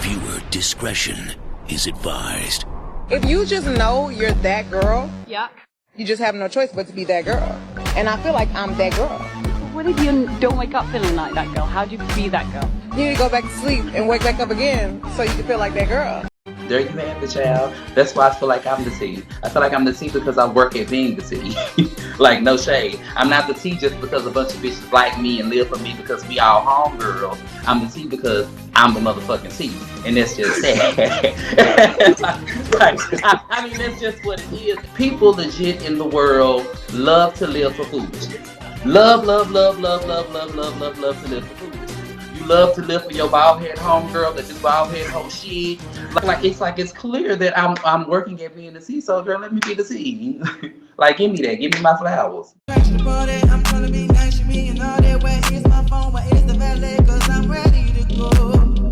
Viewer discretion is advised. If you just know you're that girl, yeah, you just have no choice but to be that girl. And I feel like I'm that girl. What if you don't wake up feeling like that girl? How do you be that girl? You need to go back to sleep and wake back up again so you can feel like that girl. There you have it, child. That's why I feel like I'm the T. I feel like I'm the T because I work at being the T. Like, no shade. I'm not the T just because a bunch of bitches like me and live for me because we all homegirls. I'm the T because I'm the motherfucking T. And that's just sad. I mean, that's just what it is. People legit in the world love to live for foolishness. Love to live for foolishness. You love to live for your bald head homegirl that do bald head whole shit. It's clear that I'm working at being the C, so girl, let me be the C. Like, give me that, give me my flowers. I'm trying to be nice to me and all that way. Here's my phone, where is the valet? Cause I'm ready to go.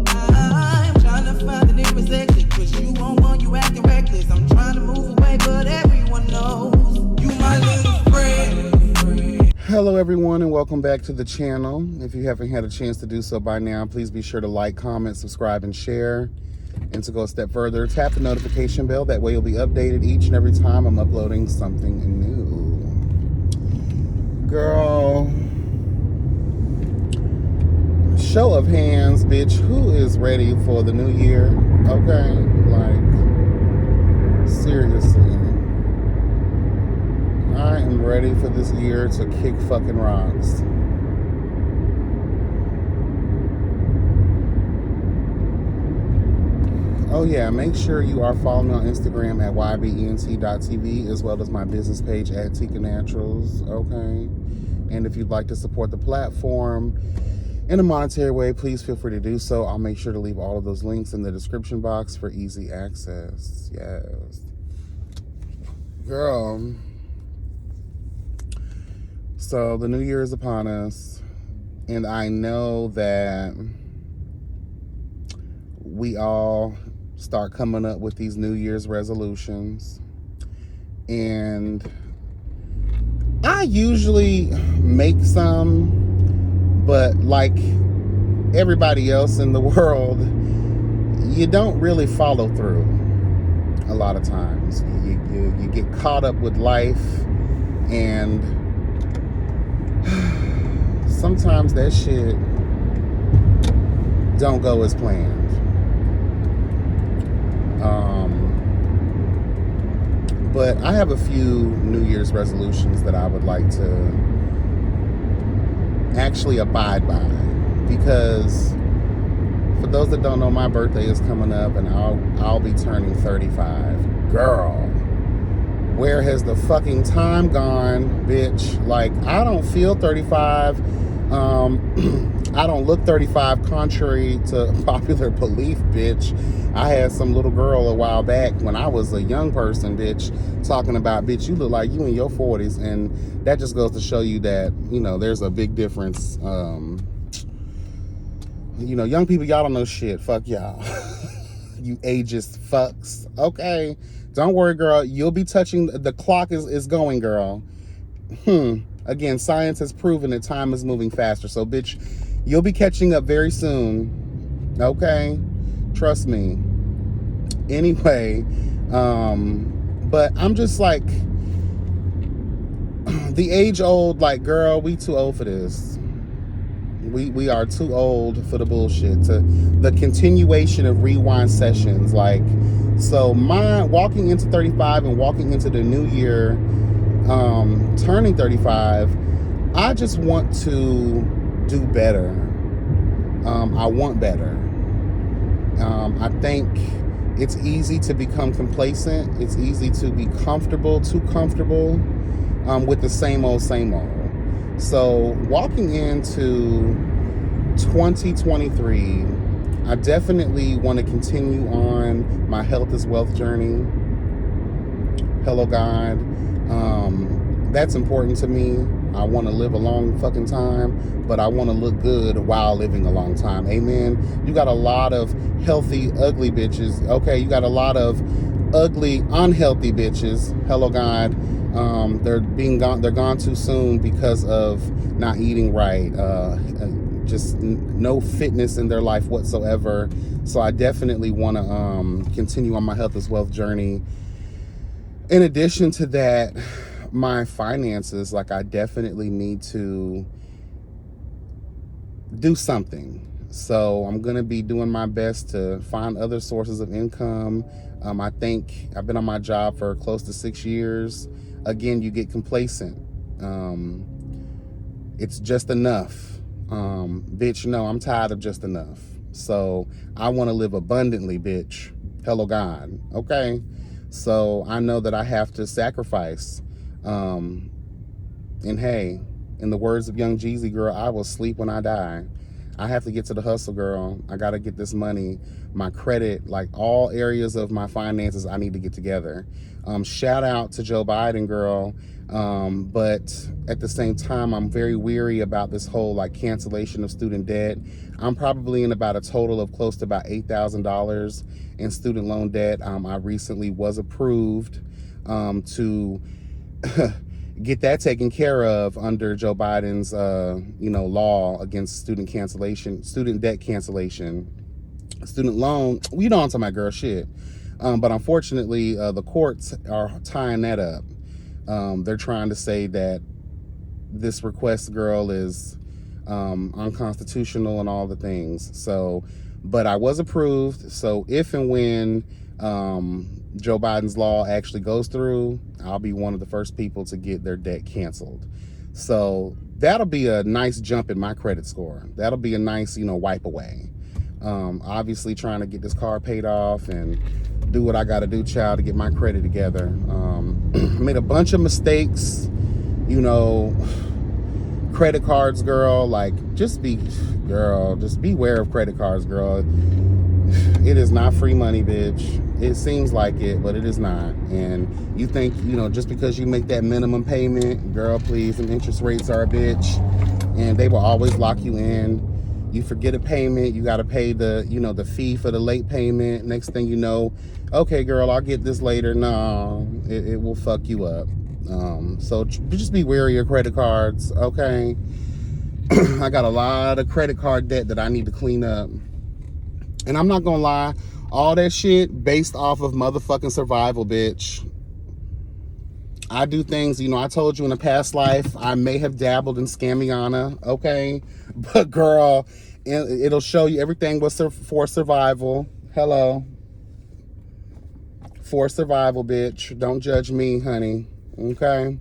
I'm trying to find the nearest exit, cause you won't want you acting reckless. I'm trying to move away, but everyone knows you my little friend. Hello everyone and welcome back to the channel. If you haven't had a chance to do so by now, please be sure to like, comment, subscribe, and share. And to go a step further, tap the notification bell. That way you'll be updated each and every time I'm uploading something new. Girl, show of hands, bitch, who is ready for the new year? Okay, like, seriously. I am ready for this year to kick fucking rocks. Oh yeah, make sure you are following me on Instagram at ybent.tv as well as my business page at TYKANATURALS, okay? And if you'd like to support the platform in a monetary way, please feel free to do so. I'll make sure to leave all of those links in the description box for easy access. Yes. Girl. So the new year is upon us, and I know that we all start coming up with these New Year's resolutions, and I usually make some, but like everybody else in the world, you don't really follow through a lot of times. You get caught up with life, and sometimes that shit don't go as planned. But I have a few New Year's resolutions that I would like to actually abide by, because for those that don't know, my birthday is coming up and I'll be turning 35. Girl, where has the fucking time gone, bitch? Like, I don't feel 35. I don't look 35, contrary to popular belief, bitch. I had some little girl a while back when I was a young person, bitch, talking about, bitch, you look like you in your 40s. And that just goes to show you that, you know, there's a big difference. You know, young people, y'all don't know shit. Fuck y'all. You ageist fucks. Okay. Don't worry, girl. You'll be touching, the clock is going, girl. Again, science has proven that time is moving faster. So, bitch, you'll be catching up very soon. Okay? Trust me. Anyway, but I'm just like, the age old, like, girl, we too old for this. We are too old for the bullshit. To the continuation of rewind sessions. Like, so my walking into 35 and walking into the new year, turning 35, I just want to do better. I want better. I think it's easy to become complacent. It's easy to be comfortable, too comfortable, with the same old. So walking into 2023, I definitely want to continue on my health is wealth journey. Hello, God. That's important to me. I want to live a long fucking time, but I want to look good while living a long time. Amen. You got a lot of healthy, ugly bitches. Okay, you got a lot of ugly, unhealthy bitches. Hello, God. They're gone too soon because of not eating right. just no fitness in their life whatsoever. So I definitely want to continue on my health as wealth journey. In addition to that, my finances, like I definitely need to do something. So I'm going to be doing my best to find other sources of income. I think I've been on my job for close to 6 years. Again, you get complacent. It's just enough. Bitch, no, I'm tired of just enough. So I want to live abundantly, bitch. Hello, God. Okay. So I know that I have to sacrifice. And hey, in the words of Young Jeezy, girl, I will sleep when I die. I have to get to the hustle, girl. I got to get this money, my credit, like all areas of my finances I need to get together. Shout out to Joe Biden, girl. But at the same time, I'm very weary about this whole like cancellation of student debt. I'm probably in about a total of close to about $8,000 in student loan debt. I recently was approved to get that taken care of under Joe Biden's, law against student debt cancellation, student loan. We don't talk about girl shit. But unfortunately, the courts are tying that up. They're trying to say that this request, girl, is unconstitutional and all the things. So, but I was approved. So if and when Joe Biden's law actually goes through, I'll be one of the first people to get their debt canceled. So that'll be a nice jump in my credit score. That'll be a nice, wipe away. Obviously trying to get this car paid off and do what I got to do, child, to get my credit together. Made a bunch of mistakes, credit cards, girl, like just beware of credit cards, girl. It is not free money, bitch. It seems like it, but it is not. And you think, just because you make that minimum payment, girl, please, and interest rates are a bitch, and they will always lock you in. You forget a payment, you got to pay the, the fee for the late payment. Next thing you know, okay, girl, I'll get this later. No, it will fuck you up. So just be wary of credit cards, okay? I got a lot of credit card debt that I need to clean up. And I'm not gonna lie, all that shit based off of motherfucking survival, bitch. I do things, I told you in a past life, I may have dabbled in Scamiana, okay? But girl, it'll show you everything was for survival. Hello. For survival, bitch. Don't judge me, honey, okay?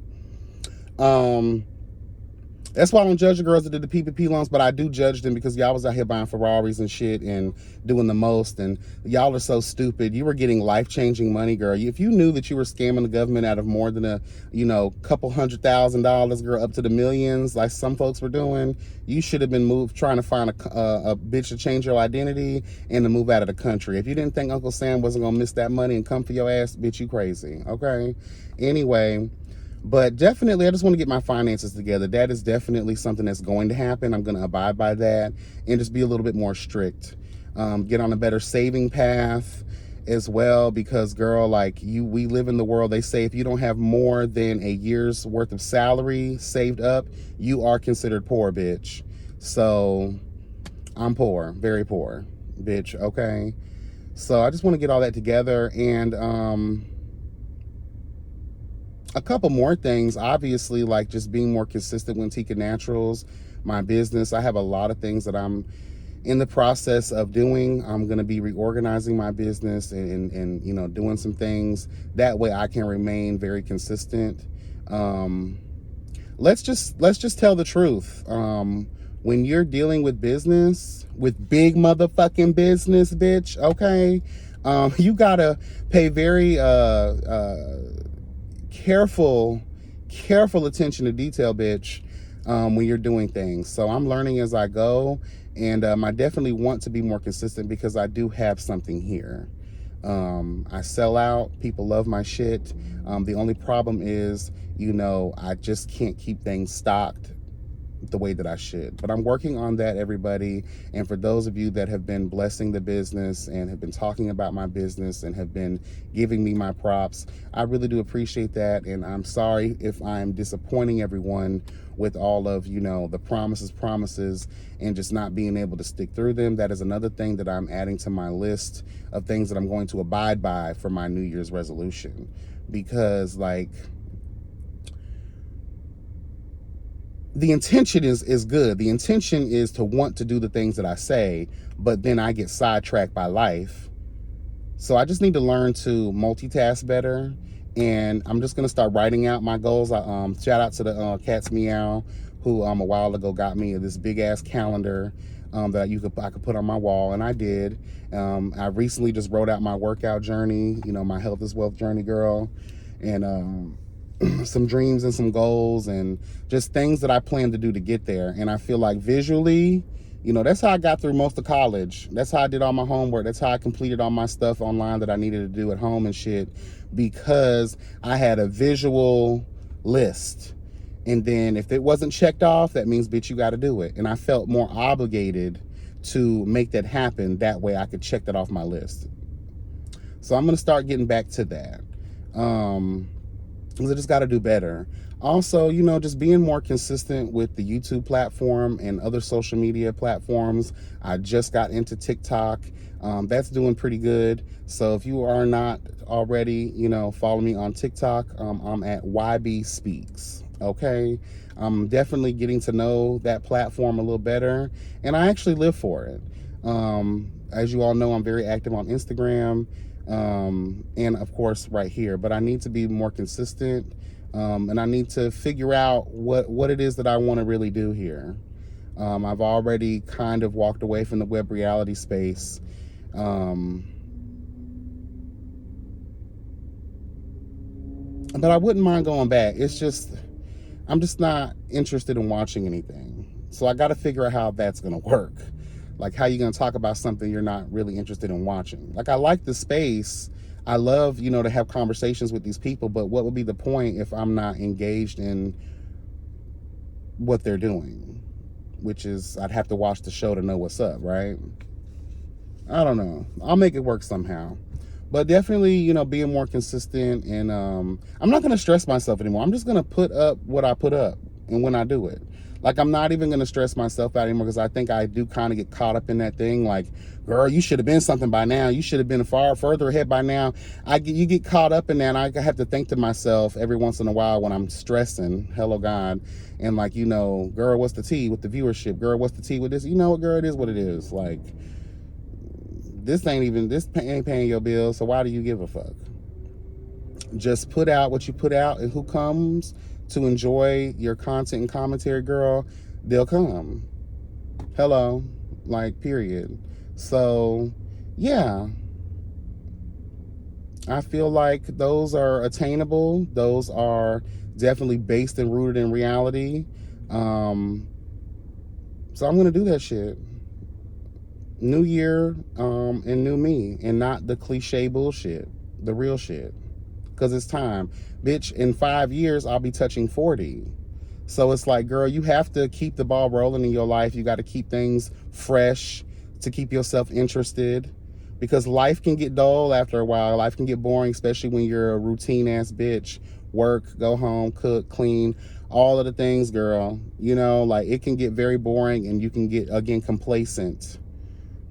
That's why I don't judge the girls that did the PPP loans, but I do judge them because y'all was out here buying Ferraris and shit and doing the most, and y'all are so stupid. You were getting life-changing money, girl. If you knew that you were scamming the government out of more than a, couple $100,000, girl, up to the millions, like some folks were doing, you should have been trying to find a bitch to change your identity and to move out of the country. If you didn't think Uncle Sam wasn't gonna miss that money and come for your ass, bitch, you crazy, okay? Anyway, but definitely, I just want to get my finances together. That is definitely something that's going to happen. I'm going to abide by that and just be a little bit more strict. Get on a better saving path as well, because, girl, we live in the world. They say if you don't have more than a year's worth of salary saved up, you are considered poor, bitch. So I'm poor, very poor, bitch, okay? So I just want to get all that together. And a couple more things, obviously, like just being more consistent with TYKANATURALS, my business. I have a lot of things that I'm in the process of doing. I'm going to be reorganizing my business and doing some things. That way I can remain very consistent. Let's just tell the truth. When you're dealing with business, with big motherfucking business, bitch, okay, you got to pay very careful attention to detail, bitch, when you're doing things. So I'm learning as I go, and I definitely want to be more consistent because I do have something here. I sell out. People love my shit. The only problem is, I just can't keep things stocked the way that I should. But I'm working on that, everybody. And for those of you that have been blessing the business and have been talking about my business and have been giving me my props, I really do appreciate that. And I'm sorry if I'm disappointing everyone with all of, you know, the promises and just not being able to stick through them. That is another thing that I'm adding to my list of things that I'm going to abide by for my New Year's resolution. Because, like, the intention is good. The intention is to want to do the things that I say, but then I get sidetracked by life. So I just need to learn to multitask better. And I'm just gonna start writing out my goals. Shout out to the Cat's Meow, who a while ago got me this big ass calendar that I could put on my wall, and I did. I recently just wrote out my workout journey, you know, my health is wealth journey, girl, and some dreams and some goals and just things that I plan to do to get there. And I feel like visually, you know, that's how I got through most of college. That's how I did all my homework. That's how I completed all my stuff online that I needed to do at home and shit, because I had a visual list. And then if it wasn't checked off, that means, bitch, you got to do it. And I felt more obligated to make that happen. That way I could check that off my list. So I'm going to start getting back to that. I just got to do better. Also, you know, just being more consistent with the YouTube platform and other social media platforms. I just got into TikTok. That's doing pretty good. So if you are not already, you know, follow me on TikTok. I'm at YB Speaks. Okay. I'm definitely getting to know that platform a little better, and I actually live for it. As you all know, I'm very active on Instagram. And of course right here, but I need to be more consistent, and I need to figure out what it is that I want to really do here. I've already kind of walked away from the web reality space, but I wouldn't mind going back. It's just, I'm just not interested in watching anything. So I got to figure out how that's going to work. Like, how you going to talk about something you're not really interested in watching? Like, I like the space. I love, you know, to have conversations with these people, but what would be the point if I'm not engaged in what they're doing? Which is, I'd have to watch the show to know what's up, right? I don't know. I'll make it work somehow. But definitely, you know, being more consistent, and I'm not going to stress myself anymore. I'm just going to put up what I put up and when I do it. Like, I'm not even going to stress myself out anymore, because I think I do kind of get caught up in that thing. Like, girl, you should have been something by now. You should have been far further ahead by now. You get caught up in that, and I have to think to myself every once in a while when I'm stressing, hello God, and like, you know, girl, what's the tea with the viewership? Girl, what's the tea with this? You know what, girl, it is what it is. Like, this ain't paying your bills, so why do you give a fuck? Just put out what you put out, and who comes to enjoy your content and commentary, girl, they'll come. Hello, like, period. So yeah, I feel like those are attainable. Those are definitely based and rooted in reality. So I'm gonna do that shit. New year, and new me, and not the cliche bullshit, the real shit. Because it's time. Bitch, in 5 years, I'll be touching 40. So it's like, girl, you have to keep the ball rolling in your life. You got to keep things fresh to keep yourself interested. Because life can get dull after a while. Life can get boring, especially when you're a routine-ass bitch. Work, go home, cook, clean, all of the things, girl. You know, like, it can get very boring, and you can get, again, complacent.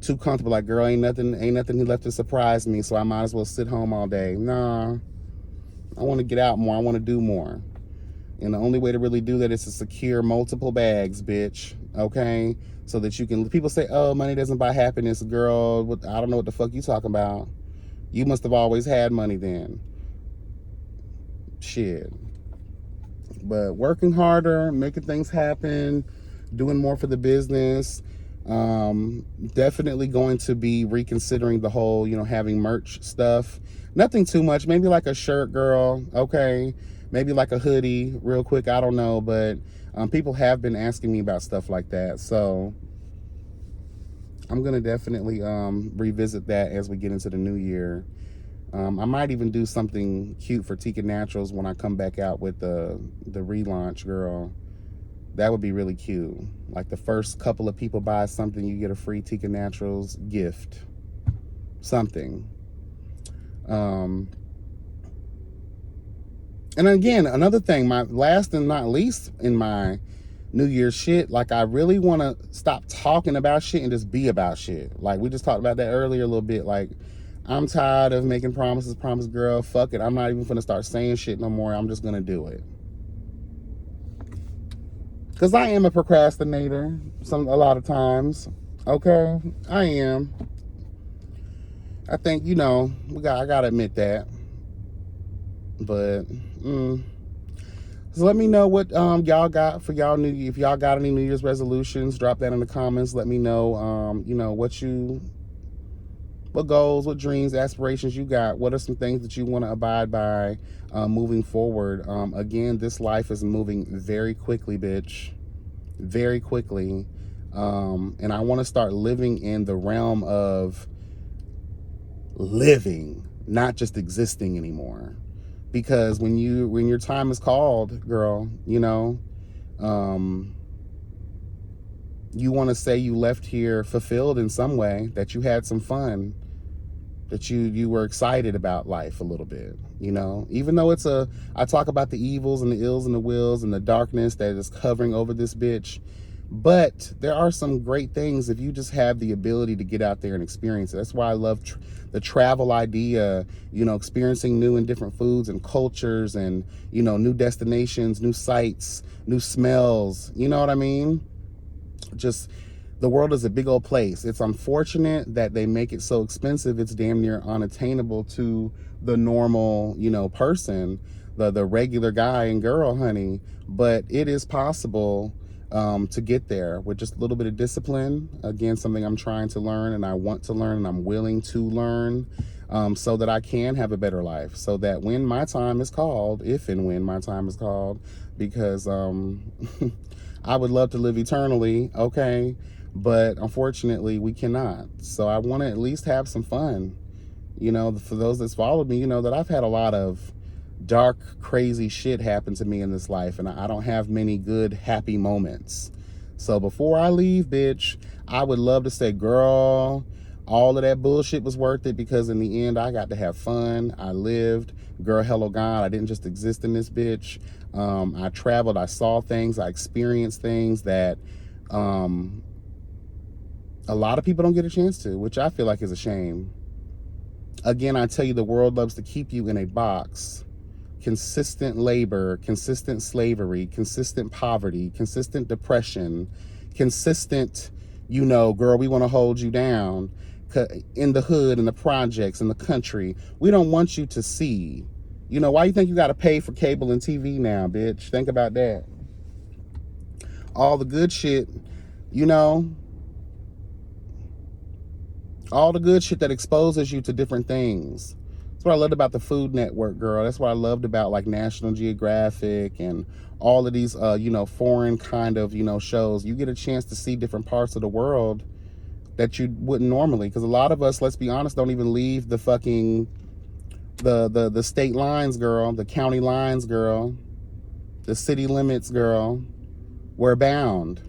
Too comfortable. Like, girl, ain't nothing left to surprise me, so I might as well sit home all day. Nah. I want to get out more. I want to do more. And the only way to really do that is to secure multiple bags, bitch. Okay? So that you can... People say, oh, money doesn't buy happiness. Girl, I don't know what the fuck you talking about. You must have always had money then. Shit. But working harder, making things happen, doing more for the business. Definitely going to be reconsidering the whole, you know, having merch stuff. Nothing too much, maybe like a shirt, girl, okay, maybe like a hoodie real quick, I don't know, but people have been asking me about stuff like that, so I'm gonna definitely revisit that as we get into the new year. I might even do something cute for TYKANATURALS when I come back out with the relaunch, girl. That would be really cute. Like the first couple of people buy something, you get a free TYKANATURALS gift. Something. And again, another thing, my last and not least in my New Year's shit, like I really want to stop talking about shit and just be about shit. Like we just talked about that earlier a little bit. Like I'm tired of making promises, promise girl, fuck it. I'm not even gonna start saying shit no more. I'm just gonna do it. Cause I am a procrastinator a lot of times. Okay, I am. I think, you know, I gotta admit that. But so let me know what y'all got for y'all if y'all got any New Year's resolutions, drop that in the comments. Let me know you know, what goals, what dreams, aspirations you got. What are some things that you want to abide by moving forward? Again, this life is moving very quickly, bitch. Very quickly. And I want to start living in the realm of living, not just existing anymore. Because when your time is called, girl, you know, you want to say you left here fulfilled in some way, that you had some fun, that you were excited about life a little bit, you know, even though I talk about the evils and the ills and the wills and the darkness that is covering over this bitch. But there are some great things if you just have the ability to get out there and experience it. That's why I love the travel idea, you know, experiencing new and different foods and cultures and, you know, new destinations, new sights, new smells. You know what I mean? Just the world is a big old place. It's unfortunate that they make it so expensive. It's damn near unattainable to the normal, you know, person, the regular guy and girl, honey. But it is possible to get there with just a little bit of discipline. Again, something I'm trying to learn and I want to learn and I'm willing to learn, so that I can have a better life, so that when my time is called, if and when my time is called, because I would love to live eternally, okay, but unfortunately we cannot. So I want to at least have some fun. You know, for those that's followed me, you know that I've had a lot of dark, crazy shit happen to me in this life, and I don't have many good, happy moments. So before I leave, bitch, I would love to say, girl, all of that bullshit was worth it, because in the end, I got to have fun. I lived. Girl, hello, God. I didn't just exist in this bitch. I traveled. I saw things. I experienced things that a lot of people don't get a chance to, which I feel like is a shame. Again, I tell you, the world loves to keep you in a box. Consistent labor, consistent slavery, consistent poverty, consistent depression, consistent, you know, girl, we want to hold you down in the hood, in the projects, in the country. We don't want you to see. You know, why you think you got to pay for cable and TV now, bitch? Think about that. All the good shit, you know, all the good shit that exposes you to different things. That's what I loved about the Food Network, girl. That's what I loved about like National Geographic and all of these, you know, foreign kind of, you know, shows. You get a chance to see different parts of the world that you wouldn't normally. Because a lot of us, let's be honest, don't even leave the fucking, the state lines, girl, the county lines, girl, the city limits, girl. We're bound.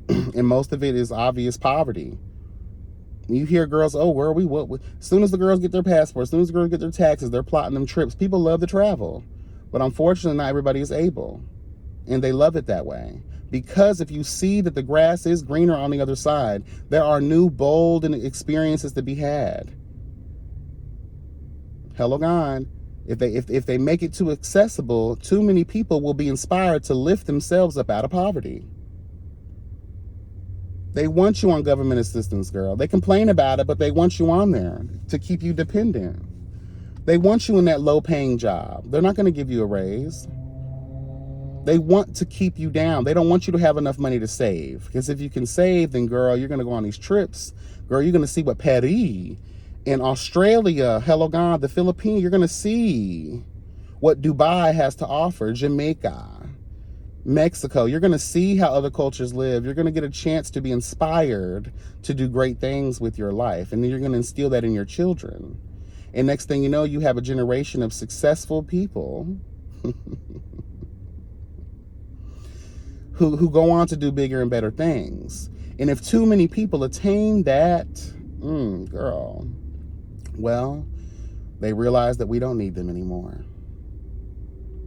And most of it is obvious poverty. You hear girls, oh, where are we? What? As soon as the girls get their passports, as soon as the girls get their taxes, they're plotting them trips. People love to travel. But unfortunately, not everybody is able. And they love it that way. Because if you see that the grass is greener on the other side, there are new, bold experiences to be had. Hello, God. If they make it too accessible, too many people will be inspired to lift themselves up out of poverty. They want you on government assistance, girl. They complain about it, but they want you on there to keep you dependent. They want you in that low-paying job. They're not going to give you a raise. They want to keep you down. They don't want you to have enough money to save. Because if you can save, then, girl, you're going to go on these trips. Girl, you're going to see what Paris in Australia, hello, God, the Philippines, you're going to see what Dubai has to offer, Jamaica, Mexico. You're going to see how other cultures live. You're going to get a chance to be inspired to do great things with your life. And then you're going to instill that in your children. And next thing you know, you have a generation of successful people. who go on to do bigger and better things. And if too many people attain that, girl, well, they realize that we don't need them anymore.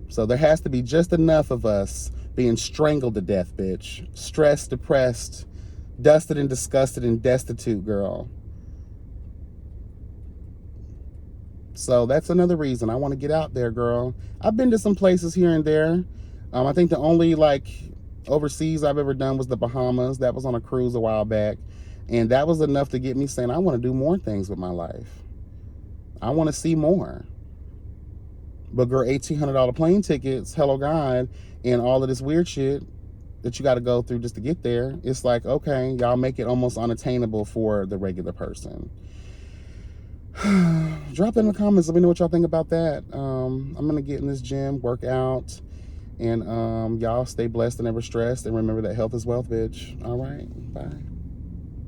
So there has to be just enough of us being strangled to death, bitch. Stressed, depressed, dusted and disgusted and destitute, girl. So that's another reason I want to get out there, girl. I've been to some places here and there. I think the only like overseas I've ever done was the Bahamas. That was on a cruise a while back. And that was enough to get me saying, I want to do more things with my life. I want to see more. But girl, $1,800 plane tickets, hello God, and all of this weird shit that you got to go through just to get there. It's like, okay, y'all make it almost unattainable for the regular person. Drop it in the comments. Let me know what y'all think about that. I'm going to get in this gym, work out, and y'all stay blessed and never stressed. And remember that health is wealth, bitch. All right, bye.